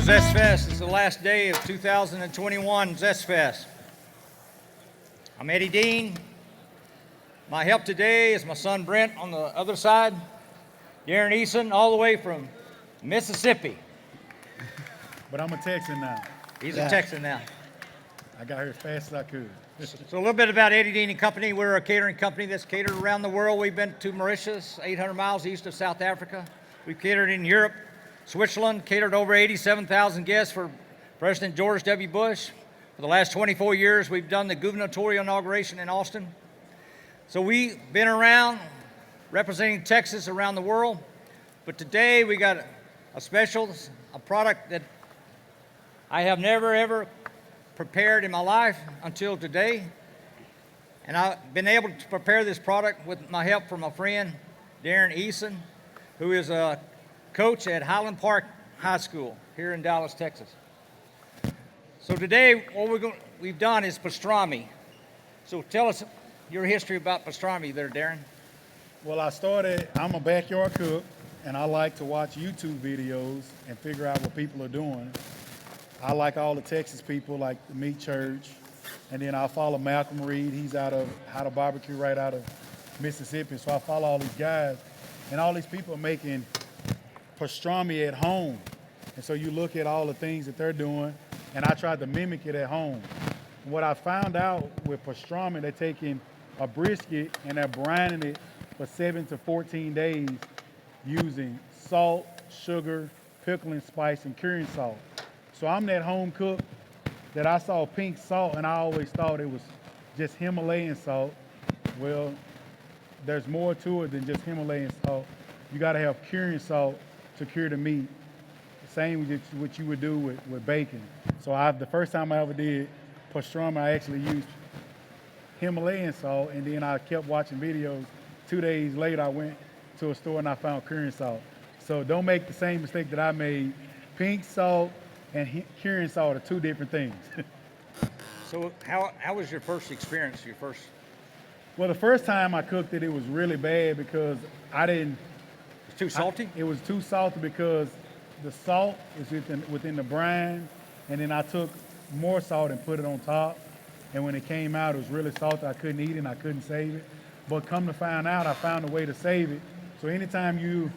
ZestFest. It's the last day of 2021 ZestFest. I'm Eddie Deen. My help today is my son Brent on the other side, Darren Eason, all the way from Mississippi. But I'm a Texan now. He's a Texan now. I got here as fast as I could. So a little bit about Eddie Deen and Company. We're a catering company that's catered around the world. We've been to Mauritius, 800 miles east of South Africa. We've catered in Europe, Switzerland, catered over 87,000 guests for President George W. Bush. For the last 24 years, we've done the gubernatorial inauguration in Austin. So we've been around representing Texas around the world. But today we got a special, a product that I have never ever prepared in my life until today. And I've been able to prepare this product with my help from a friend, Darren Eason, who is a coach at Highland Park High School here in Dallas, Texas. So today, what we've done is pastrami. So tell us your history about pastrami there, Darren. Well, I'm a backyard cook, and I like to watch YouTube videos and figure out what people are doing. I like all the Texas people, like the Meat Church, and then I follow Malcolm Reed. He's out of How to Barbecue right out of Mississippi, so I follow all these guys. And all these people are making pastrami at home. And so you look at all the things that they're doing, and I tried to mimic it at home. And what I found out with pastrami, they're taking a brisket and they're brining it for 7 to 14 days using salt, sugar, pickling spice, and curing salt. So I'm that home cook that I saw pink salt, and I always thought it was just Himalayan salt. Well, there's more to it than just Himalayan salt. You got to have curing salt to cure the meat. Same with what you would do with bacon. So the first time I ever did pastrami, I actually used Himalayan salt, and then I kept watching videos. 2 days later, I went to a store and I found curing salt. So don't make the same mistake that I made. Pink salt and curing salt are two different things. So how was your first experience, Well, the first time I cooked it, it was really bad because It's too salty? It was too salty because the salt is within the brine, and then I took more salt and put it on top. And when it came out, it was really salty. I couldn't eat it and I couldn't save it. But come to find out, I found a way to save it. So anytime you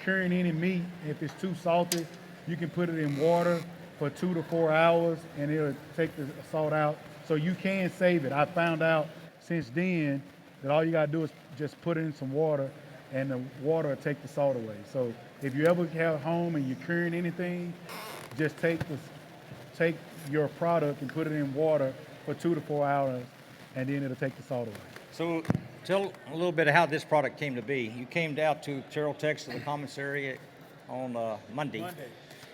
curing any meat, if it's too salty, you can put it in water for 2 to 4 hours and it'll take the salt out. So you can save it. I found out since then that all you gotta do is just put it in some water and the water will take the salt away. So if you ever have home and you're curing anything, just take your product and put it in water for 2 to 4 hours, and then it'll take the salt away. So tell a little bit of how this product came to be. You came down to Terrell, Texas, the commissary on Monday.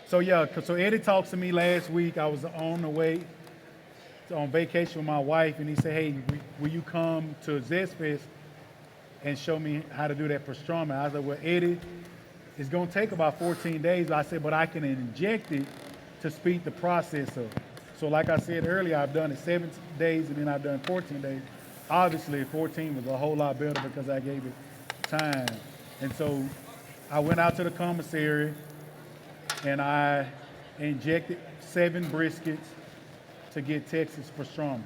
So so Eddie talked to me last week. I was on the way on vacation with my wife, and he said, hey, will you come to ZestFest and show me how to do that pastrami? I said, well, Eddie, it's gonna take about 14 days. I said, but I can inject it to speed the process up. So like I said earlier, I've done it 7 days and then I've done 14 days. Obviously 14 was a whole lot better because I gave it time. And so I went out to the commissary and I injected 7 briskets to get Texas pastrami.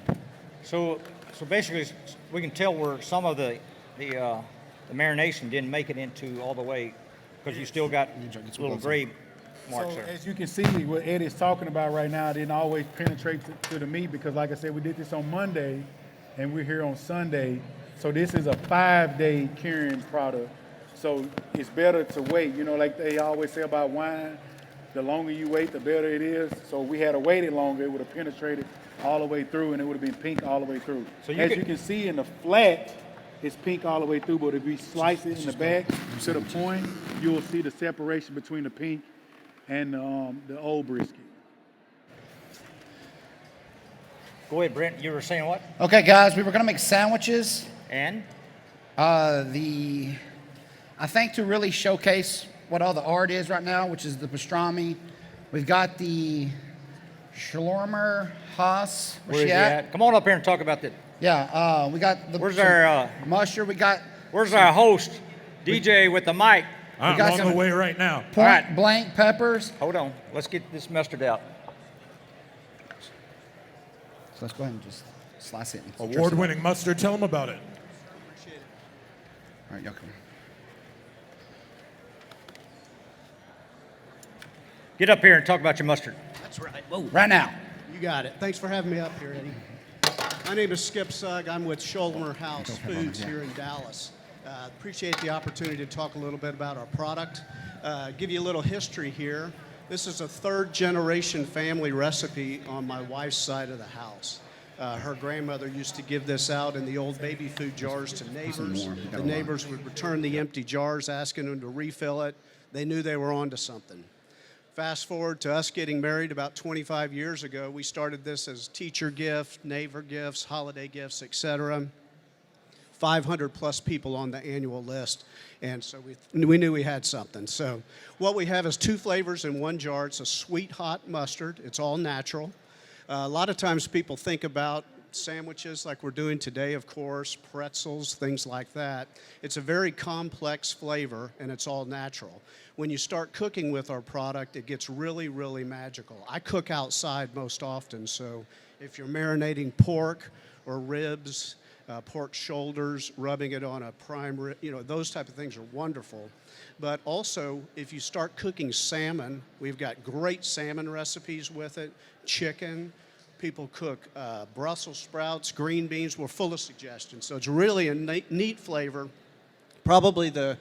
So basically we can tell where some of the marination didn't make it into all the way because you still got little gray marks there. As you can see, what Eddie's talking about right now didn't always penetrate to the meat because, like I said, we did this on Monday and we're here on Sunday. So this is a 5-day curing product. So it's better to wait. You know, like they always say about wine, the longer you wait, the better it is. So we had to wait it longer, it would have penetrated all the way through and it would have been pink all the way through. So you can see in the flat, it's pink all the way through, but if you slice it in the back to the point, you will see the separation between the pink and the old brisket. Go ahead, Brent. You were saying what? Okay, guys, we were going to make sandwiches. And? I think to really showcase what all the art is right now, which is the pastrami, we've got the Shawarma Haas. Where's she at? Come on up here and talk about that. Yeah, we got the Where's our musher. Where's our host, DJ with the mic? I'm got on some- the way right now. Point right. blank peppers. Hold on. Let's get this mustard out. So let's go ahead and just slice it. And dress it up. Award-winning mustard. Tell them about it. All right, y'all come. Get up here and talk about your mustard. That's right. Whoa. Right now. You got it. Thanks for having me up here, Eddie. My name is Skip Sugg. I'm with Scholmer House Foods here in Dallas. Appreciate the opportunity to talk a little bit about our product. Give you a little history here. This is a third-generation family recipe on my wife's side of the house. Her grandmother used to give this out in the old baby food jars to neighbors. more. We got The a lot. neighbors would return the empty jars, asking them to refill it. They knew they were onto something. Fast forward to us getting married about 25 years ago. We started this as teacher gift, neighbor gifts, holiday gifts, etc. 500 plus people on the annual list. And so we knew we had something. So what we have is 2 flavors in one jar. It's a sweet hot mustard. It's all natural. A lot of times people think about sandwiches like we're doing today, of course, pretzels, things like that. It's a very complex flavor, and it's all natural. When you start cooking with our product, it gets really, really magical. I cook outside most often, so if you're marinating pork or ribs, pork shoulders, rubbing it on a prime rib, those type of things are wonderful. But also, if you start cooking salmon, we've got great salmon recipes with it, chicken. People cook Brussels sprouts, green beans. We're full of suggestions. So it's really a neat flavor. Probably the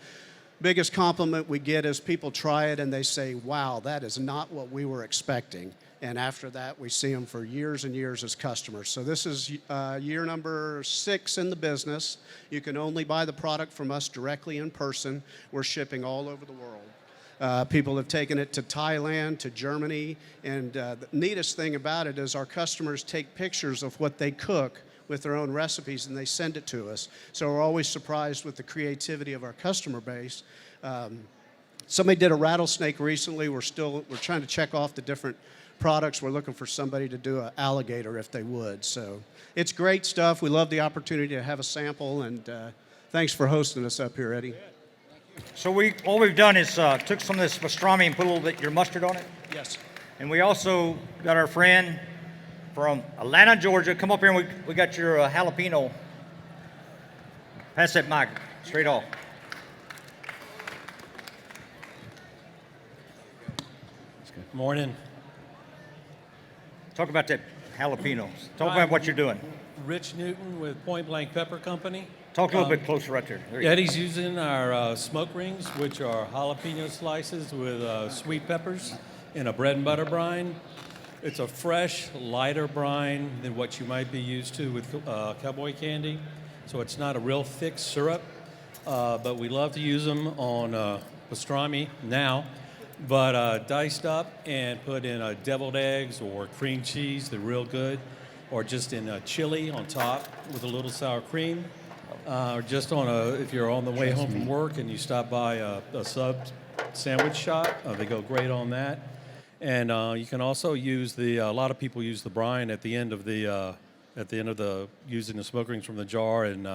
biggest compliment we get is people try it and they say, wow, that is not what we were expecting. And after that, we see them for years and years as customers. So this is year number 6 in the business. You can only buy the product from us directly in person. We're shipping all over the world. People have taken it to Thailand, to Germany, and the neatest thing about it is our customers take pictures of what they cook with their own recipes and they send it to us. So we're always surprised with the creativity of our customer base. Somebody did a rattlesnake recently. We're trying to check off the different products. We're looking for somebody to do an alligator if they would. So it's great stuff. We love the opportunity to have a sample, and thanks for hosting us up here, Eddie. So all we've done is took some of this pastrami and put a little bit of your mustard on it. Yes. And we also got our friend from Atlanta, Georgia. Come up here and we got your jalapeno. Pass that mic straight off. Morning. Talk about that jalapenos. Talk about what you're doing. Rich Newton with Point Blank Pepper Company. Talk a little bit closer right there. There you go. Eddie's using our smoke rings, which are jalapeno slices with sweet peppers in a bread and butter brine. It's a fresh, lighter brine than what you might be used to with cowboy candy. So it's not a real thick syrup, but we love to use them on pastrami now. But diced up and put in deviled eggs or cream cheese, they're real good. Or just in chili on top with a little sour cream. Or just if you're on the way home from work and you stop by a sub sandwich shop, they go great on that. And you can also use a lot of people use the brine at the end of using the smoke rings from the jar and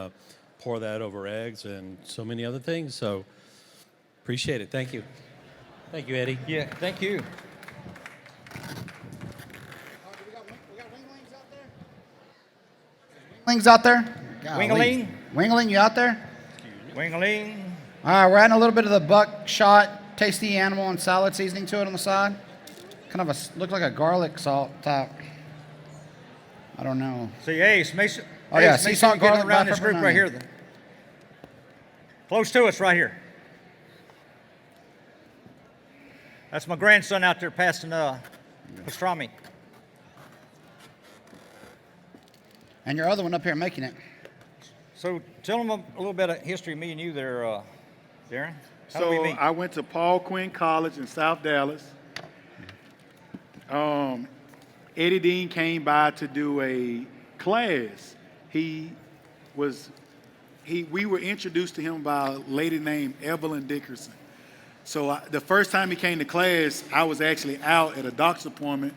pour that over eggs and so many other things. So appreciate it. Thank you. Thank you, Eddie. Yeah, thank you. Wings out there? Golly. Wingaling. Wingaling, you out there? Wingaling. All right, we're adding a little bit of the buckshot tasty animal and salad seasoning to it on the side. Kind of look like a garlic salt type. I don't know. See, Ace, make sure. Oh, yeah, Ace, sea make salt, sure you get garlic, around black this pepper, group and right onion. here. Close to us right here. That's my grandson out there passing pastrami. And your other one up here making it. So tell them a little bit of history of me and you there, Darren. How did we So meet? I went to Paul Quinn College in South Dallas. Eddie Deen came by to do a class. We were introduced to him by a lady named Evelyn Dickerson. So the first time he came to class, I was actually out at a doctor's appointment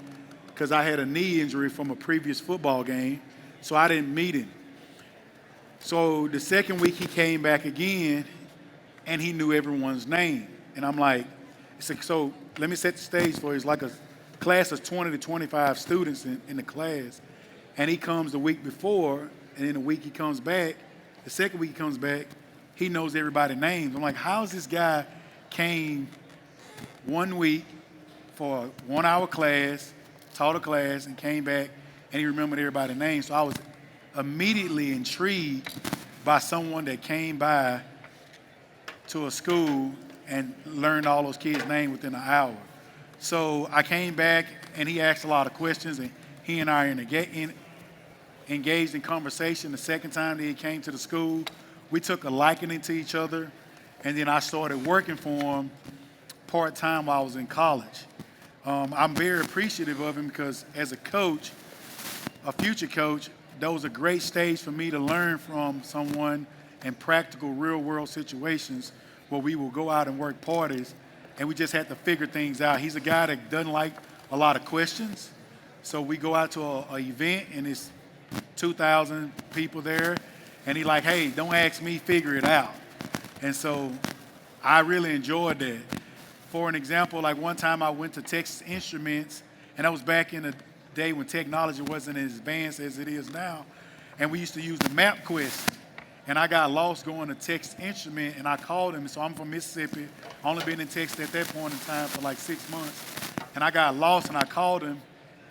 because I had a knee injury from a previous football game, so I didn't meet him. So the second week he came back again, and he knew everyone's name. And I'm like, so let me set the stage for you. It's like a class of 20 to 25 students in the class. And he comes the week before, and then the week he comes back, the second week he comes back, he knows everybody's names. I'm like, how's this guy came 1 week for a 1 hour class, taught a class, and came back, and he remembered everybody's names. So I was immediately intrigued by someone that came by to a school and learned all those kids' names within an hour. So I came back, and he asked a lot of questions, and he and I engaged in conversation. The second time that he came to the school, we took a liking to each other, and then I started working for him part-time while I was in college. I'm very appreciative of him because as a coach, a future coach, that was a great stage for me to learn from someone in practical real-world situations where we will go out and work parties, and we just had to figure things out. He's a guy that doesn't like a lot of questions, so we go out to an event, and it's 2,000 people there, and he's like, hey, don't ask me, figure it out. And so I really enjoyed that. For an example, like one time I went to Texas Instruments, and that was back in the day when technology wasn't as advanced as it is now, and we used to use the map quest. And I got lost going to Texas Instrument, and I called him. So I'm from Mississippi, only been in Texas at that point in time for like 6 months. And I got lost, and I called him,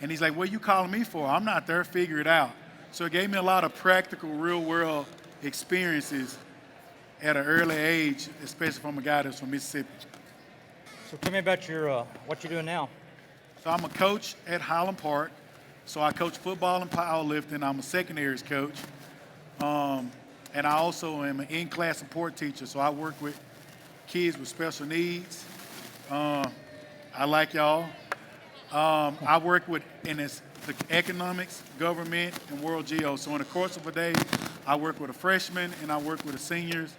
and he's like, what are you calling me for? I'm not there, figure it out. So it gave me a lot of practical, real-world experiences at an early age, especially from a guy that's from Mississippi. So tell me about your what you're doing now. So I'm a coach at Highland Park. So I coach football and powerlifting. I'm a secondaries coach. And I also am an in-class support teacher. So I work with kids with special needs. I like y'all. I work with the economics, government, and world geo. So in the course of a day, I work with a freshman and I work with the seniors.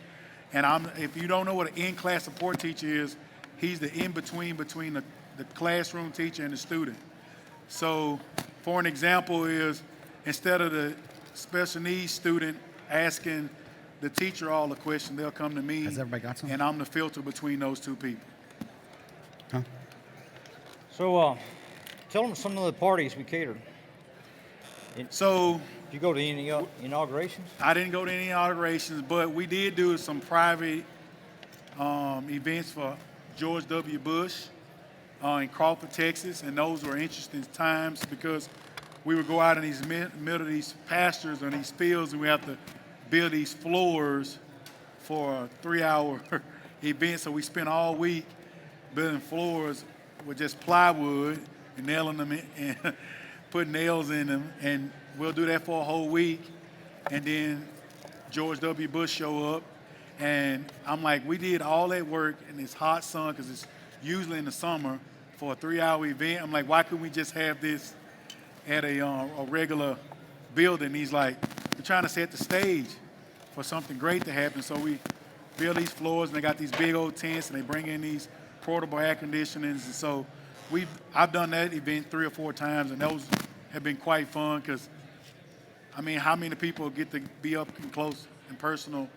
And if you don't know what an in-class support teacher is, he's the in-between between the classroom teacher and the student. So for an example is, instead of the special needs student asking the teacher all the questions, they'll come to me. Has everybody got some? And I'm the filter between those two people. Huh? So tell them some of the parties we catered. So Did you go to any inaugurations? I didn't go to any inaugurations, but we did do some private events for George W. Bush in Crawford, Texas, and those were interesting times because we would go out in these middle of these pastures or these fields, and we have to build these floors for a 3-hour event. So we spent all week building floors with just plywood and nailing them in, and putting nails in them, and we'll do that for a whole week. And then George W. Bush show up, and I'm like, we did all that work in this hot sun because it's usually in the summer for a 3-hour event. I'm like, why couldn't we just have this at a regular building? He's like, we're trying to set the stage for something great to happen. So we build these floors, and they got these big old tents, and they bring in these portable air conditionings. And so I've done that event 3 or 4 times, and those have been quite fun because, I mean, how many people get to be up and close and personal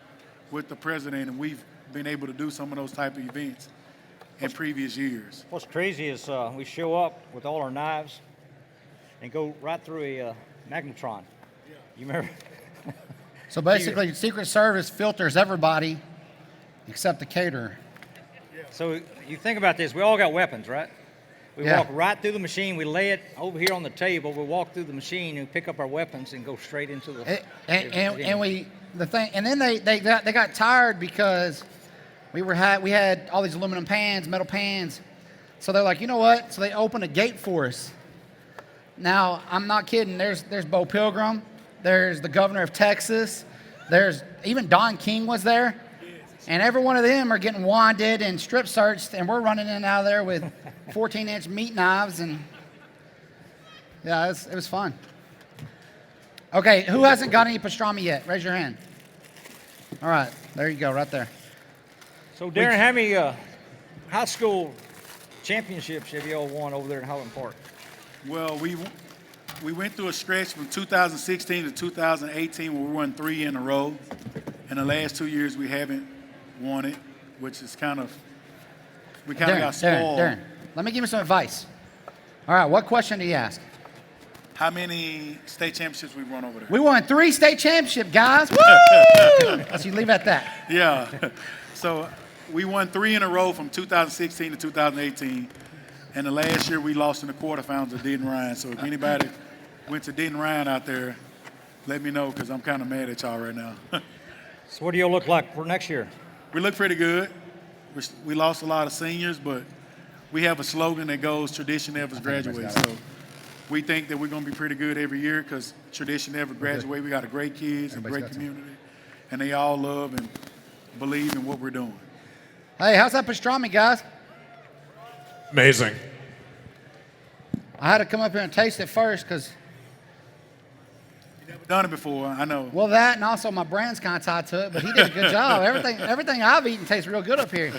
with the president? And we've been able to do some of those type of events in previous years. What's crazy is we show up with all our knives and go right through a magnetron. You remember? So basically, Secret Service filters everybody except the caterer. So you think about this. We all got weapons, right? We Yeah. walk right through the machine. We lay it over here on the table. We walk through the machine and pick up our weapons and go straight into the. And then they got tired because we had all these aluminum pans, metal pans. So they're like, you know what? So they opened a gate for us. Now, I'm not kidding. There's Bo Pilgrim. There's the governor of Texas. There's even Don King was there. And every one of them are getting wanded and strip searched, and we're running in and out of there with 14-inch meat knives. And yeah, it was fun. Okay, who hasn't got any pastrami yet? Raise your hand. All right, there you go, right there. So Darren, how many high school championships have you all won over there in Highland Park? Well, we went through a stretch from 2016 to 2018 where we won 3 in a row. In the last 2 years, we haven't won it, which is kind of We kind of got spoiled. Darren, let me give you some advice. All right, what question do you ask? How many state championships we won over there? We won 3 state championships, guys. Woo! So you leave at that. Yeah. So we won 3 in a row from 2016 to 2018. And the last year we lost in the quarterfinals of Deen Ryan. So if anybody went to Deen Ryan out there, let me know because I'm kind of mad at y'all right now. So what do you look like for next year? We look pretty good. We lost a lot of seniors, but we have a slogan that goes, tradition never graduates. So we think that we're going to be pretty good every year because tradition never graduates. We got a great kids, a great community, and they all love and believe in what we're doing. Hey, how's that pastrami, guys? Amazing. I had to come up here and taste it first because, Never done it before, I know. well, that and also my brand's kind of tied to it, but he did a good job. Everything I've eaten tastes real good up here.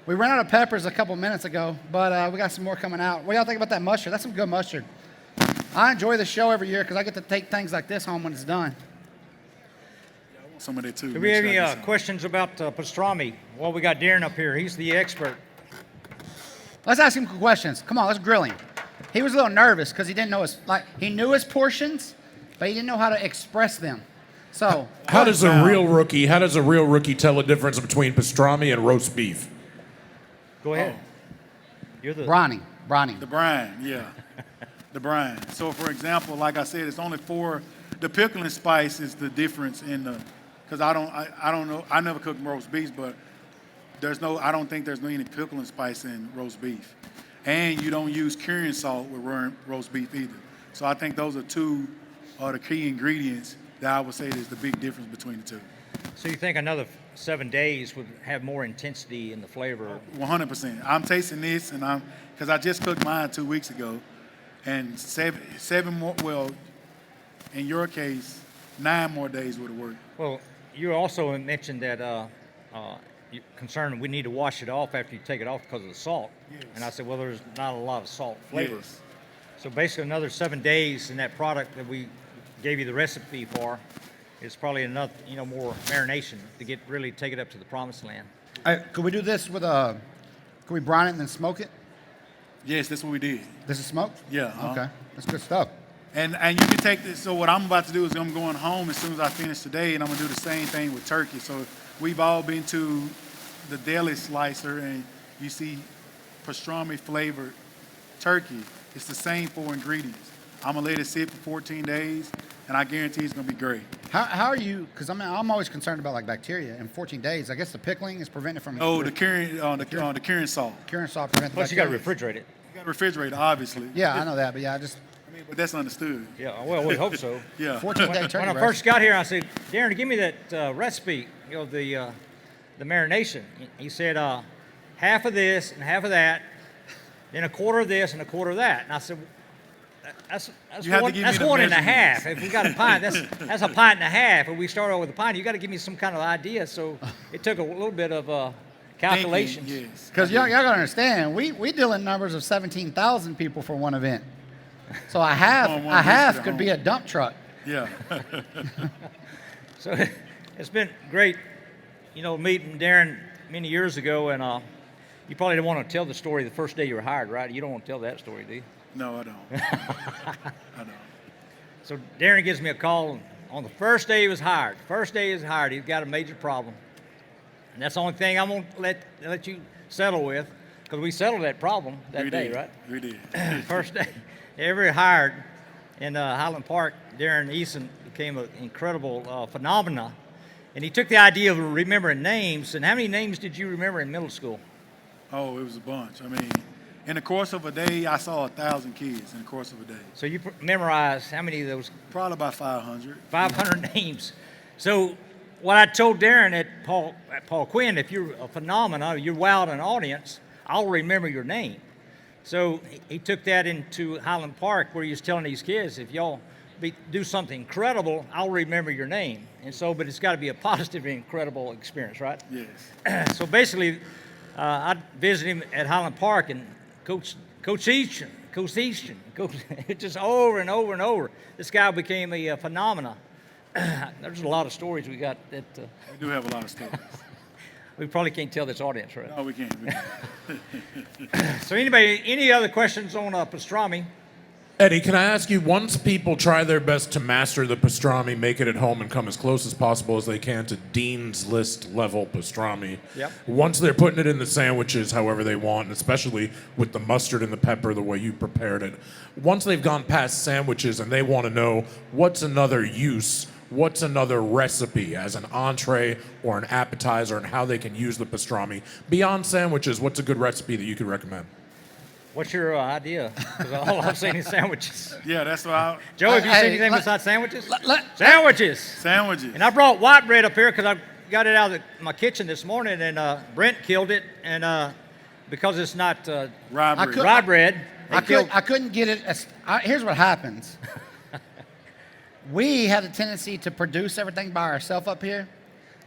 We ran out of peppers a couple minutes ago, but we got some more coming out. What do y'all think about that mustard? That's some good mustard. I enjoy the show every year because I get to take things like this home when it's done. I want some of that too. Do we have any questions about pastrami? Well, we got Darren up here. He's the expert. Let's ask him questions. Come on, let's grill him. He was a little nervous because he didn't know he knew his portions, but he didn't know how to express them. So How does a real rookie tell the difference between pastrami and roast beef? Go ahead. You're the Bronny. The brine, yeah. The brine. So, for example, like I said, it's only 4. The pickling spice is the difference in the, because I don't know, I never cooked roast beef, but I don't think there's any pickling spice in roast beef. And you don't use curing salt with roast beef either. So I think those are 2 of the key ingredients that I would say is the big difference between the 2. So you think another 7 days would have more intensity in the flavor? 100%. I'm tasting this, and because I just cooked mine 2 weeks ago, and 7 more. Well, in your case, 9 more days would have worked. Well, you also mentioned that you're concerned we need to wash it off after you take it off because of the salt. Yes. And I said, well, there's not a lot of salt flavor. Yes. So basically another 7 days in that product that we gave you the recipe for is probably enough, more marination to really take it up to the promised land. Could we do this with could we brine it and then smoke it? Yes, that's what we did. This is smoked? Yeah. Okay, that's good stuff. And you can take this. So what I'm about to do is I'm going home as soon as I finish today, and I'm gonna do the same thing with turkey. So we've all been to the deli slicer, and you see pastrami flavored turkey. It's the same 4 ingredients. I'm gonna let it sit for 14 days, and I guarantee it's gonna be great. How are you? Because I'm always concerned about bacteria. In 14 days, I guess the pickling is prevented from. Oh, the curing salt. Curing salt prevents. Plus you got to refrigerate it. You got to refrigerate, obviously. Yeah, I know that, but But that's understood. Yeah, well, we hope so. Yeah. 14-day turkey. When I first got here, I said, Darren, give me that recipe, the marination. He said, half of this and half of that, then a quarter of this and a quarter of that. And I said, that's You have to give me the 1.5. measurements. If we got a pint, that's a pint and a half. If we start out with a pint, you got to give me some kind of idea. So it took a little bit of calculation. Yes. Because y'all gotta understand, we deal in numbers of 17,000 people for one event. So a half could be a dump truck. Yeah. So it's been great, meeting Darren many years ago, and you probably don't want to tell the story the first day you were hired, right? You don't want to tell that story, do you? No, I don't. I don't. So Darren gives me a call on the first day he was hired. First day he was hired, he's got a major problem. And that's the only thing I'm going to let you settle with, because we settled that problem that day, right? We did. First day, ever hired in Highland Park, Darren Eason became an incredible phenomena. And he took the idea of remembering names. And how many names did you remember in middle school? Oh, it was a bunch. I mean, in the course of a day, I saw 1,000 kids in the course of a day. So you memorized how many of those? Probably about 500. 500 names. So what I told Darren at Paul Quinn, if you're a phenomenon, you're wowed an audience, I'll remember your name. So he took that into Highland Park, where he was telling these kids, if y'all do something incredible, I'll remember your name. And so, but it's got to be a positive, incredible experience, right? Yes. So basically, I visited him at Highland Park, and Coach Easton, just over and over and over. This guy became a phenomenon. There's a lot of stories we got that. We do have a lot of stories. We probably can't tell this audience, right? No, we can't. So anybody, any other questions on pastrami? Eddie, can I ask you, once people try their best to master the pastrami, make it at home, and come as close as possible as they can to Dean's List level pastrami, Yep. once they're putting it in the sandwiches however they want, and especially with the mustard and the pepper the way you prepared it, once they've gone past sandwiches and they want to know what's another use, what's another recipe as an entree or an appetizer, and how they can use the pastrami, beyond sandwiches, what's a good recipe that you could recommend? What's your idea? Because all I've seen is sandwiches. Yeah, that's why. Joe, have you Hey, seen anything let- besides sandwiches? let- Sandwiches. Sandwiches. And I brought white bread up here because I got it out of my kitchen this morning, and Brent killed it, and because it's not Rye I bread. could- rye bread, I it killed. couldn't get it. Here's what happens. We have the tendency to produce everything by ourselves up here.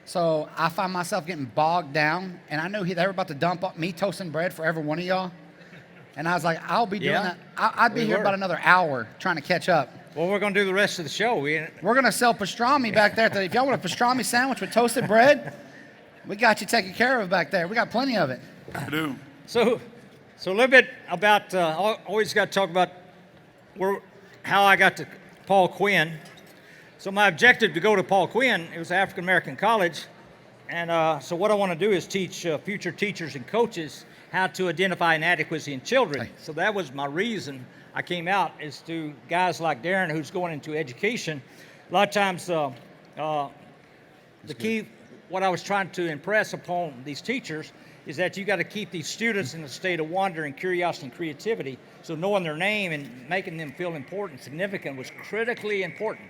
So I find myself getting bogged down. And I knew they were about to dump up me toasting bread for every one of y'all. And I was like, I'll be doing Yeah, that. I'd be we here were. about another hour trying to catch up. Well, we're going to do the rest of the show. We're going to sell pastrami back there. If y'all want a pastrami sandwich with toasted bread, we got you taken care of back there. We got plenty of it. I do. So a little bit about, always got to talk about how I got to Paul Quinn. So my objective to go to Paul Quinn, it was African American college. And so what I want to do is teach future teachers and coaches how to identify inadequacy in children. So that was my reason I came out, is to guys like Darren who's going into education. A lot of times the key, what I was trying to impress upon these teachers is that you got to keep these students in a state of wonder and curiosity and creativity. So knowing their name and making them feel important, significant was critically important.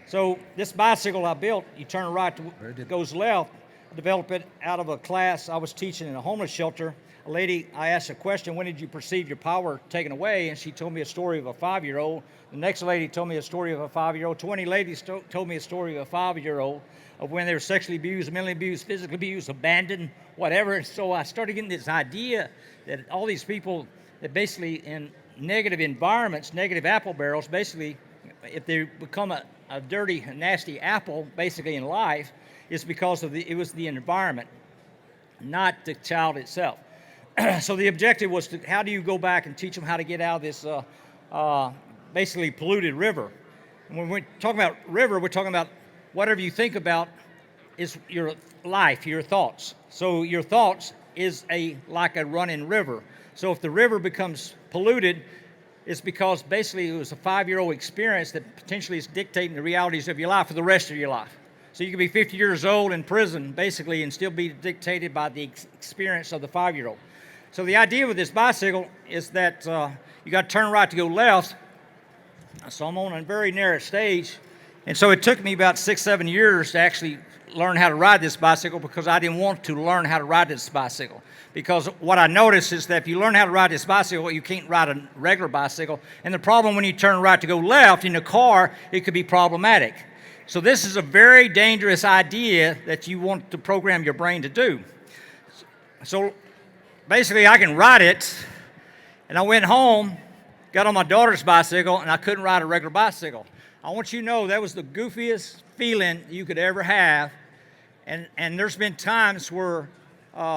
So this bicycle I built, you turn right, it goes left. I developed it out of a class I was teaching in a homeless shelter. A lady, I asked a question, when did you perceive your power taken away? And she told me a story of a 5-year-old. The next lady told me a story of a 5-year-old. 20 ladies told me a story of a 5-year-old of when they were sexually abused, mentally abused, physically abused, abandoned, whatever. And so I started getting this idea that all these people that basically in negative environments, negative apple barrels, basically if they become a dirty, nasty apple, basically in life, it's because of it was the environment, not the child itself. So the objective was how do you go back and teach them how to get out of this basically polluted river? And when we're talking about river, we're talking about whatever you think about is your life, your thoughts. So your thoughts is like a running river. So if the river becomes polluted, it's because basically it was a 5-year-old experience that potentially is dictating the realities of your life for the rest of your life. So you could be 50 years old in prison, basically, and still be dictated by the experience of the 5-year-old. So the idea with this bicycle is that you got to turn right to go left. So I'm on a very narrow stage. And so it took me about 6-7 years to actually learn how to ride this bicycle because I didn't want to learn how to ride this bicycle. Because what I noticed is that if you learn how to ride this bicycle, you can't ride a regular bicycle. And the problem when you turn right to go left in a car, it could be problematic. So this is a very dangerous idea that you want to program your brain to do. So basically I can ride it, and I went home, got on my daughter's bicycle, and I couldn't ride a regular bicycle. I want you to know that was the goofiest feeling you could ever have. And there's been times where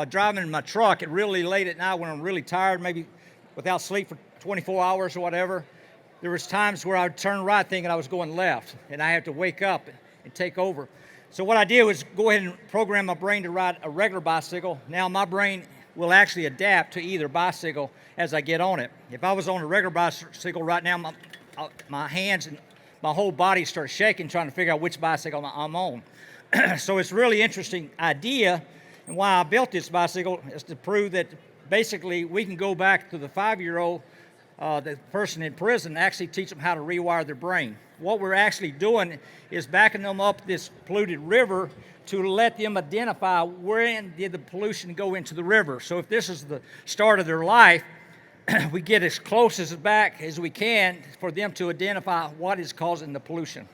driving in my truck at really late at night when I'm really tired, maybe without sleep for 24 hours or whatever, there was times where I would turn right thinking I was going left, and I had to wake up and take over. So what I did was go ahead and program my brain to ride a regular bicycle. Now my brain will actually adapt to either bicycle as I get on it. If I was on a regular bicycle right now, my hands and my whole body starts shaking trying to figure out which bicycle I'm on. So it's a really interesting idea, and why I built this bicycle is to prove that basically we can go back to the 5-year-old, the person in prison, and actually teach them how to rewire their brain. What we're actually doing is backing them up this polluted river to let them identify when did the pollution go into the river. So if this is the start of their life, we get as close as back as we can for them to identify what is causing the pollution,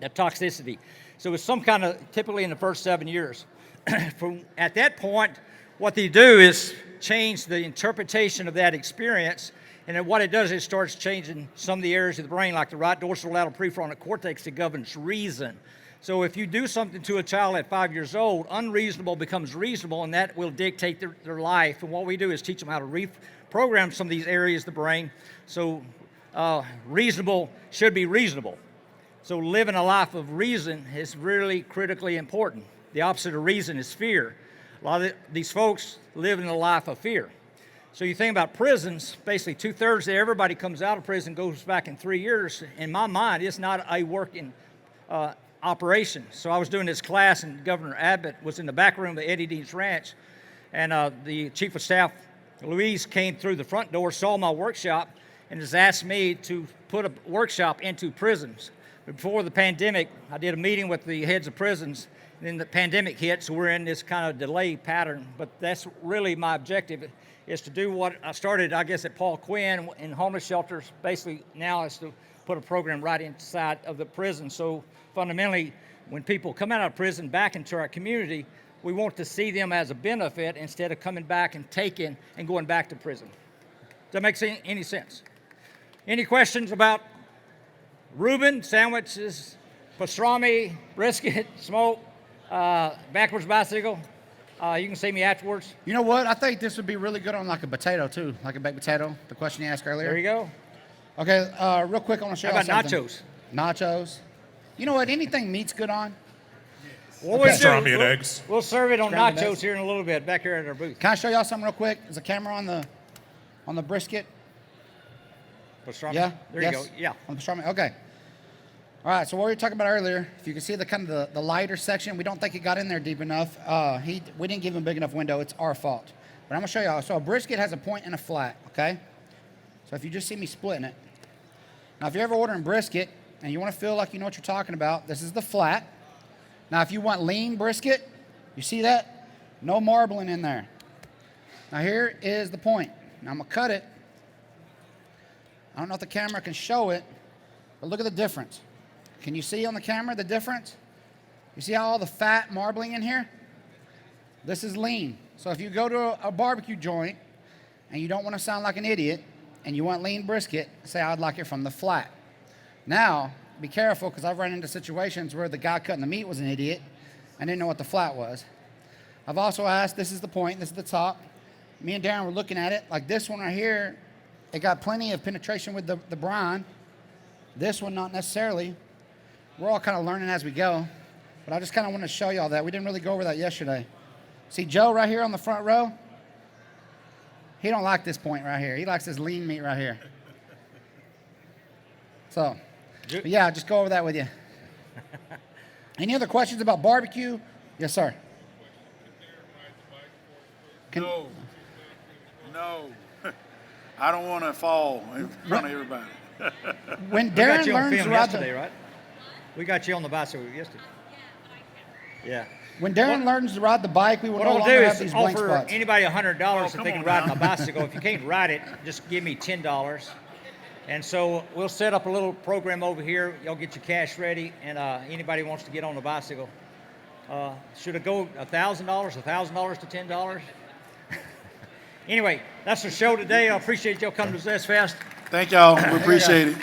the toxicity. So it's some kind of, typically in the first 7 years. From at that point, what they do is change the interpretation of that experience, and then what it does is it starts changing some of the areas of the brain, like the right dorsolateral prefrontal cortex that governs reason. So if you do something to a child at 5 years old, unreasonable becomes reasonable, and that will dictate their life. And what we do is teach them how to reprogram some of these areas of the brain. So reasonable should be reasonable. So living a life of reason is really critically important. The opposite of reason is fear. A lot of these folks live in a life of fear. So you think about prisons, basically 2/3 of everybody comes out of prison, goes back in 3 years. In my mind, it's not a working operation. So I was doing this class, and Governor Abbott was in the back room of Eddie Dean's ranch, and the chief of staff, Louise, came through the front door, saw my workshop, and has asked me to put a workshop into prisons. Before the pandemic, I did a meeting with the heads of prisons, and then the pandemic hit, so we're in this kind of delay pattern. But that's really my objective, is to do what I started, I guess, at Paul Quinn in homeless shelters. Basically, now is to put a program right inside of the prison. So fundamentally, when people come out of prison back into our community, we want to see them as a benefit instead of coming back and taking and going back to prison. Does that make any sense? Any questions about Reuben, sandwiches, pastrami, brisket, smoke, backwards bicycle? You can see me afterwards. You know what? I think this would be really good on like a potato too, like a baked potato. The question you asked earlier. There you go. Okay, real quick, I want to show How you about something. nachos? Nachos. You know what? Anything meat's good on. What Okay. we do, Pastrami and eggs. We'll serve it on Scrambled nachos eggs. here in a little bit, back here at our booth. Can I show y'all something real quick? Is the camera on the brisket? Pastrami? Yeah. There yes? you go. Yeah. On the pastrami. Okay. All right. So what we were talking about earlier, if you can see the kind of the lighter section, we don't think it got in there deep enough. We didn't give him a big enough window. It's our fault. But I'm gonna show y'all. So a brisket has a point and a flat. Okay. So if you just see me splitting it. Now, if you're ever ordering brisket and you want to feel like you know what you're talking about, this is the flat. Now, if you want lean brisket, you see that? No marbling in there. Now, here is the point. Now, I'm going to cut it. I don't know if the camera can show it, but look at the difference. Can you see on the camera the difference? You see how all the fat marbling in here? This is lean. So if you go to a barbecue joint and you don't want to sound like an idiot and you want lean brisket, say I'd like it from the flat. Now, be careful, because I've run into situations where the guy cutting the meat was an idiot and didn't know what the flat was. I've also asked, this is the point, this is the top. Me and Darren were looking at it, like this one right here, it got plenty of penetration with the brine. This one, not necessarily. We're all kind of learning as we go, but I just kind of want to show y'all that. We didn't really go over that yesterday. See Joe right here on the front row? He don't like this point right here. He likes this lean meat right here. So, but yeah, just go over that with you. Any other questions about barbecue? Yes, sir. No. I don't want to fall in front of everybody. When We got Darren you on learns to film ride yesterday, right? We got you on the bicycle yesterday. Yeah. when Darren learns to ride the bike, we will What no I'll longer do have is these blank offer spots. anybody $100 if come they can on ride now. my bicycle. If you can't ride it, just give me $10. And so we'll set up a little program over here. Y'all get your cash ready, and anybody who wants to get on the bicycle. Should it go $1,000, $1,000 to $10? Anyway, that's the show today. I appreciate y'all coming to ZestFest. Thank y'all. We appreciate it.